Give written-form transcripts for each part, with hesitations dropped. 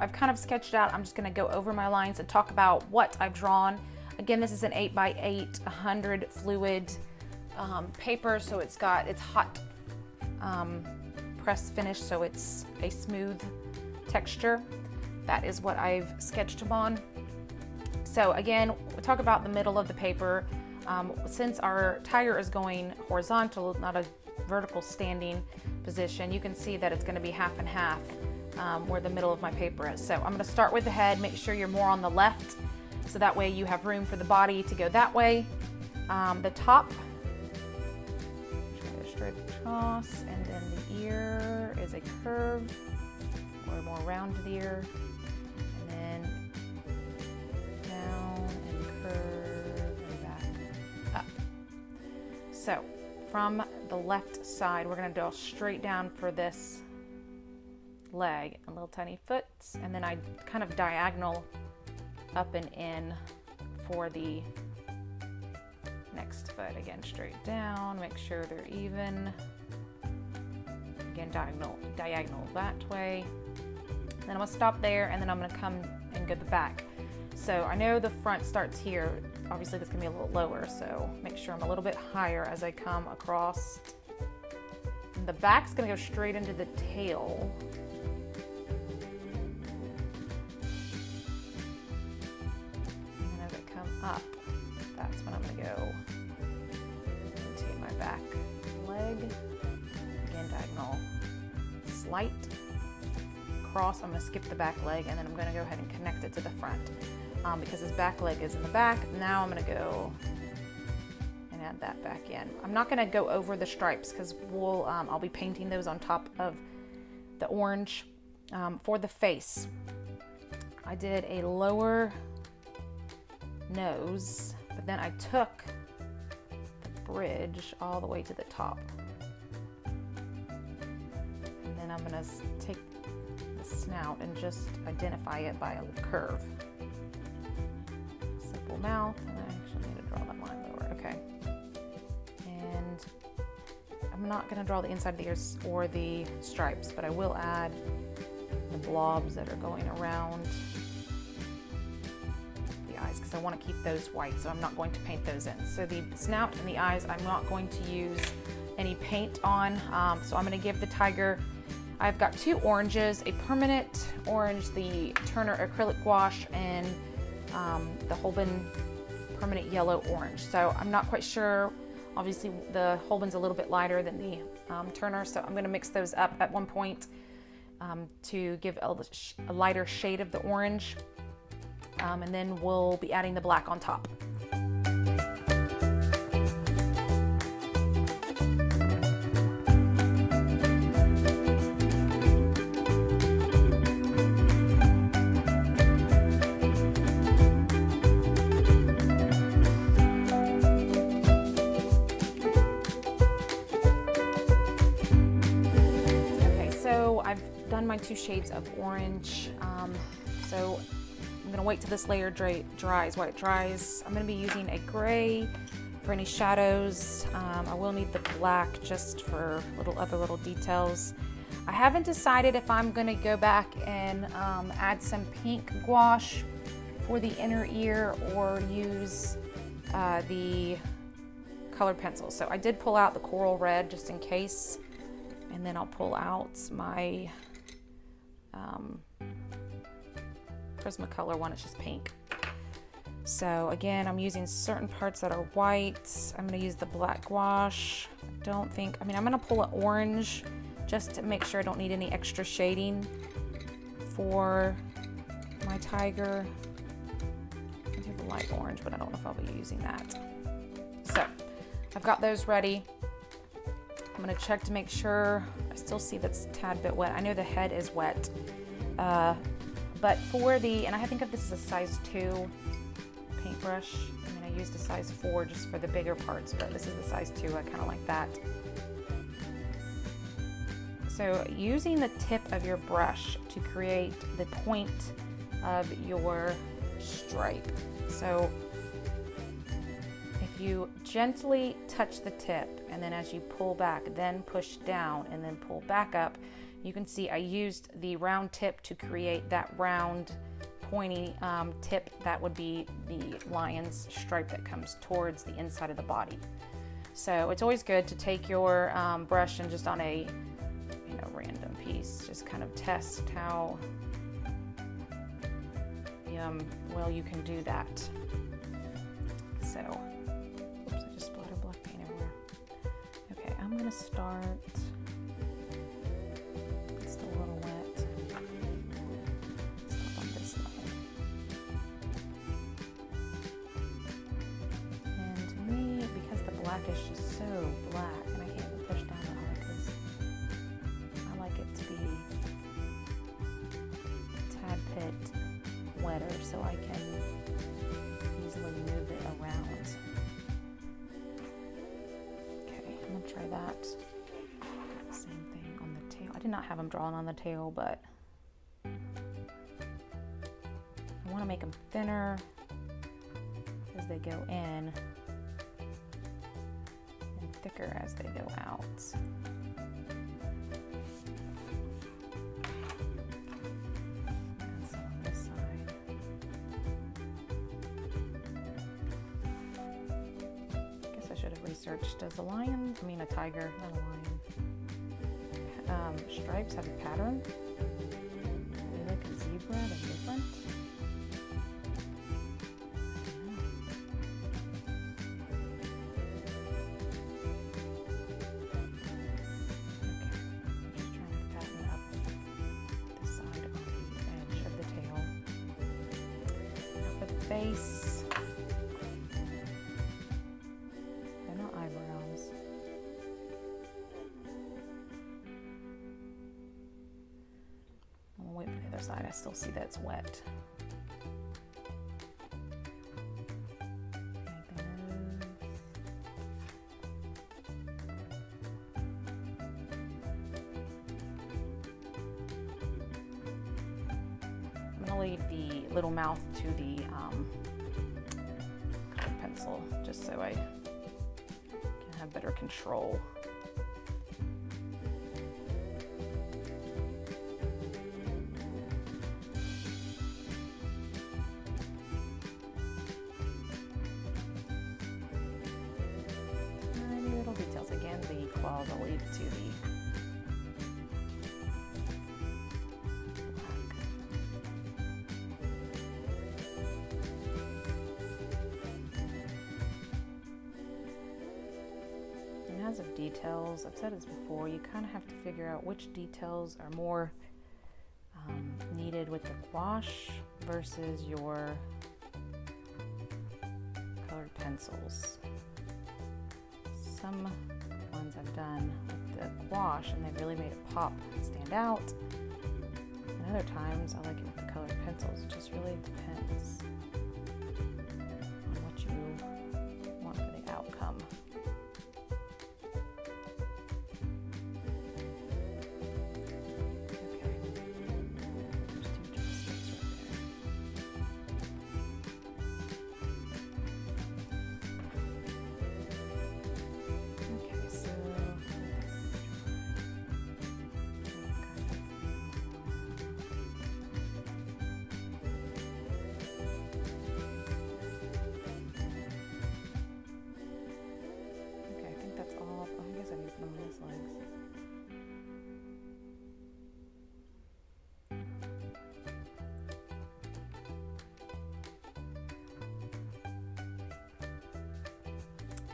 I've kind of sketched out. I'm just gonna go over my lines and talk about what I've drawn. Again, this is an 8x8 100 fluid paper, so it's hot press finish, so it's a smooth texture. That is what I've sketched them on. So again, we'll talk about the middle of the paper. Since our tiger is going horizontal, not a vertical standing position, you can see that it's going to be half and half where the middle of my paper is. So I'm going to start with the head. Make sure you're more on the left, so that way you have room for the body to go that way. The top, straight across, and then the ear is a curve, or a more rounded ear, and then down and curve and back up. So from the left side, we're going to go straight down for this leg and little tiny foot, and then I kind of diagonal up and in for the next foot. Again, straight down, make sure they're even. Again, diagonal that way. Then I'm gonna stop there, and then I'm gonna come and go the back. So I know the front starts here. Obviously this can be a little lower, so make sure I'm a little bit higher as I come across. And the back's gonna go straight into the tail. And then as I come up, that's when I'm gonna go into my back leg. Again, diagonal, slight cross. I'm gonna skip the back leg, and then I'm gonna go ahead and connect it to the front. Because his back leg is in the back. Now I'm gonna go and add that back in. I'm not gonna go over the stripes because I'll be painting those on top of the orange. For the face, I did a lower nose, but then I took the bridge all the way to the top. And then I'm gonna take the snout and just identify it by a curve. Simple mouth, and I actually need to draw that line lower, okay. And I'm not gonna draw the inside of the ears or the stripes, but I will add the blobs that are going around the eyes, because I want to keep those white, so I'm not going to paint those in. So the snout and the eyes, I'm not going to use any paint on, so I'm gonna give the tiger, I've got two oranges, a permanent orange, the Turner acrylic gouache, and the Holbein permanent yellow orange. So I'm not quite sure, obviously the Holbein's a little bit lighter than the Turner, so I'm gonna mix those up at one point to give a lighter shade of the orange, and then we'll be adding the black on top. My two shades of orange, so I'm gonna wait till this layer dries. While it dries, I'm gonna be using a gray for any shadows. I will need the black just for other little details. I haven't decided if I'm gonna go back and add some pink gouache for the inner ear or use the colored pencil. So I did pull out the coral red just in case, and then I'll pull out my Prismacolor one. It's just pink. So again, I'm using certain parts that are white. I'm going to use the black gouache. I'm going to pull an orange just to make sure I don't need any extra shading for my tiger. I do have a light orange, but I don't know if I'll be using that. So I've got those ready. I'm going to check to make sure. I still see that's a tad bit wet. I know the head is wet. But for and I think of this as a size 2 paintbrush. I used a size 4 just for the bigger parts, but this is the size 2. I kind of like that. So using the tip of your brush to create the point of your stripe. So if you gently touch the tip, and then as you pull back, then push down and then pull back up, You can see I used the round tip to create that round pointy tip that would be the lion's stripe that comes towards the inside of the body. So it's always good to take your brush and just on a random piece, just kind of test how well you can do that. So, oops, I just splattered black paint everywhere. Okay, I'm gonna start. It's still a little wet. Stop on this side. And to me, because the black is just so black, and I can't even push down the art because I like it to be a tad bit wetter so I can easily move it around. Okay, I'm gonna try that. Same thing on the tail. I did not have them drawn on the tail, but I want to make them thinner as they go in and thicker as they go out. Does a tiger, not a lion, stripes have a pattern? Are they like a zebra? They're different? Face. They're not eyebrows. I'm gonna wait for the other side. I still see that it's wet. I'm gonna leave the little mouth to the colored pencil just so I can have better control. Tiny little details. Again, the claws I'll leave to the of details. I've said this before, you kind of have to figure out which details are more needed with the gouache versus your colored pencils. Some ones I've done with the gouache and they've really made it pop and stand out, and other times I like it with the colored pencils. It just really depends on what you want for the outcome.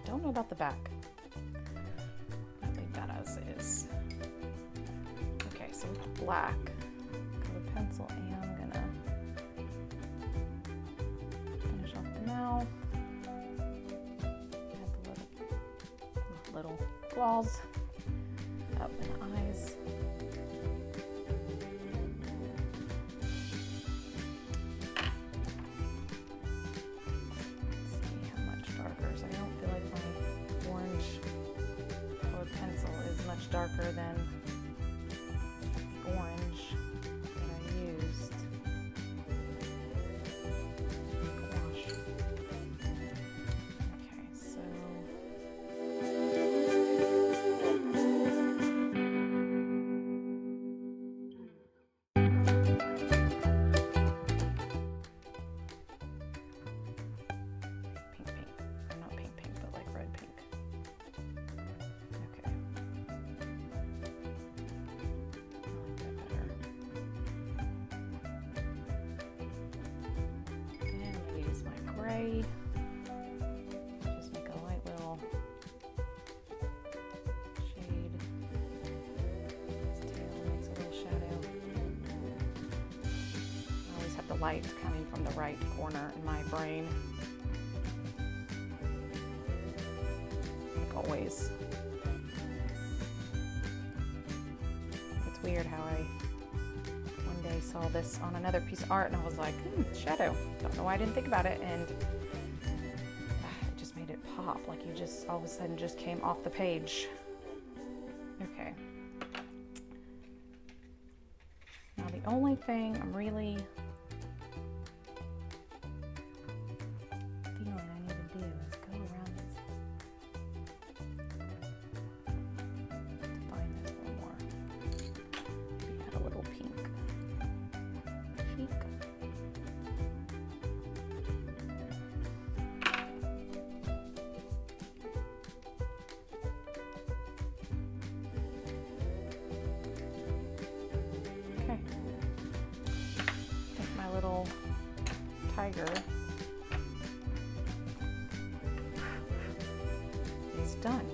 Don't know about the back. I'll leave that as is. Okay, so with black colored pencil, and I'm gonna finish off the mouth. Add the little claws up in the eyes. Darker than the orange that I used. Gouache. Okay, so spray. Just make a light little shade. His tail makes a little shadow. I always have the light coming from the right corner in my brain. Like always. It's weird how I one day saw this on another piece of art and I was like, shadow. Don't know why I didn't think about it, and it just made it pop, like you just all of a sudden just came off the page. Okay. Now the only thing I'm really feeling I need to do is go around this to find this a little more. Maybe add a little pink. Cheek. Okay. I think my little tiger is done.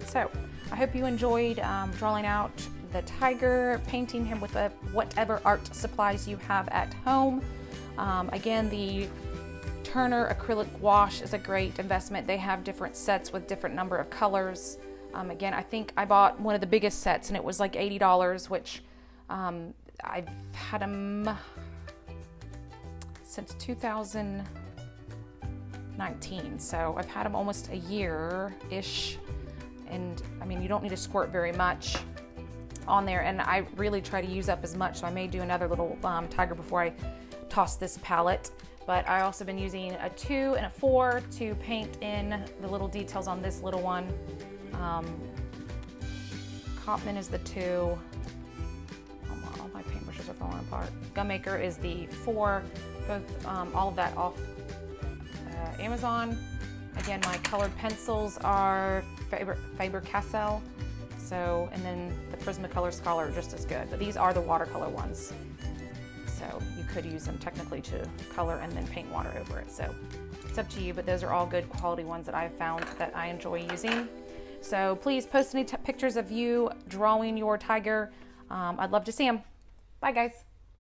So I hope you enjoyed drawing out the tiger, painting him with whatever art supplies you have at home. Again, the Turner acrylic gouache is a great investment. They have different sets with different number of colors. Again, I think I bought one of the biggest sets and it was like $80, which I've had them since 2019. So I've had them almost a year-ish. And I mean, you don't need to squirt very much on there, and I really try to use up as much, so I may do another little tiger before I toss this palette. But I also been using a 2 and a 4 to paint in the little details on this little one. Cotman is the 2. Oh, all my paintbrushes are falling apart. Gummaker is the 4. Both all of that off Amazon. Again, my colored pencils are Faber-Castell. So, and then the Prismacolor Scholar are just as good, but these are the watercolor ones. So you could use them technically to color and then paint water over it. So it's up to you, but those are all good quality ones that I've found that I enjoy using. So please post any pictures of you drawing your tiger. I'd love to see them. Bye guys.